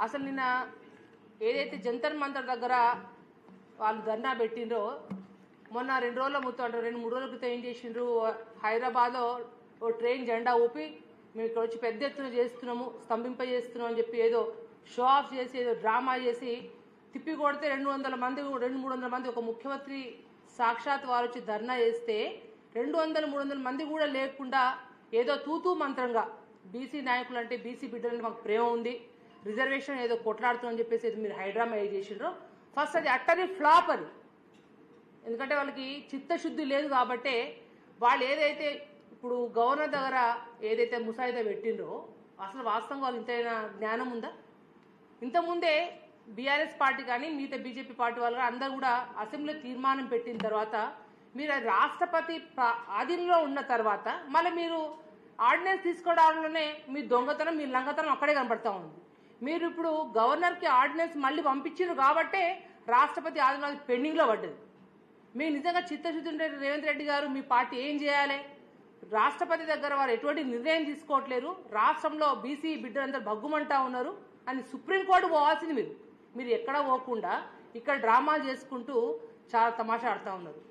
అసలు నిన్న ఏదైతే జంతర్ మంతర్ దగ్గర వాళ్ళు ధర్నా పెట్టిండ్రో మొన్న 2 రోజుల మొత్తం అంటే 2-3 రోజుల క్రితం ఏం చేసిండ్రు, హైదరాబాద్లో ఓ ట్రైన్ జెండా ఊపి మేము ఇక్కడ వచ్చి పెద్ద ఎత్తున చేస్తున్నాము, స్తంభింపజేస్తున్నాం అని చెప్పి ఏదో షో ఆఫ్ చేసి ఏదో డ్రామా చేసి తిప్పి కొడితే 200 మంది 200-300 మంది ఒక ముఖ్యమంత్రి సాక్షాత్ వారు వచ్చి ధర్నా చేస్తే 200-300 మంది కూడా లేకుండా ఏదో తూతూ మంత్రంగా బీసీ నాయకులు అంటే బీసీ బిడ్డలంటే మాకు ప్రేమ ఉంది, రిజర్వేషన్ ఏదో కొట్లాడుతున్నాం అని చెప్పేసి మీరు హైడ్రామా ఏ చేసిండ్రో ఫస్ట్ అది అట్టరీ ఫ్లాప్. అది ఎందుకంటే వాళ్ళకి చిత్తశుద్ధి లేదు కాబట్టి వాళ్ళు ఏదైతే ఇప్పుడు గవర్నర్ దగ్గర ఏదైతే ముసాయిదా పెట్టిండ్రో అసలు వాస్తవంగా వాళ్ళు ఇంతైనా జ్ఞానం ఉందా? ఇంతకుముందే బీఆర్ఎస్ పార్టీ కానీ మిగతా బీజేపీ పార్టీ వాళ్ళు అందరూ కూడా అసెంబ్లీలో తీర్మానం పెట్టిన తర్వాత మీరు రాష్ట్రపతి ఆధీనంలో ఉన్న తర్వాత మళ్ళీ మీరు ఆర్డినెన్స్ తీసుకోవడంలోనే మీ దొంగతనం మీ లంగతనం అక్కడే కనబడతా ఉంది. మీరు ఇప్పుడు గవర్నర్కి ఆర్డినెన్స్ మళ్ళీ పంపించారు కాబట్టే రాష్ట్రపతి ఆధీనంలో పెండింగ్లో పడ్డది. మీరు నిజంగా చిత్తశుద్ధి ఉంటే రేవంత్ రెడ్డి గారు మీ పార్టీ ఏం చేయాలి? రాష్ట్రపతి దగ్గర వారు ఎటువంటి నిర్ణయం తీసుకోవట్లేరు, రాష్ట్రంలో బీసీ బిడ్డలందరూ భగ్గుమంటా ఉన్నారు అని సుప్రీంకోర్టు పోవాల్సింది మీరు ఎక్కడా పోకుండా ఇక్కడ డ్రామాలు చేసుకుంటూ చాలా తమాషా ఆడుతూ ఉన్నారు.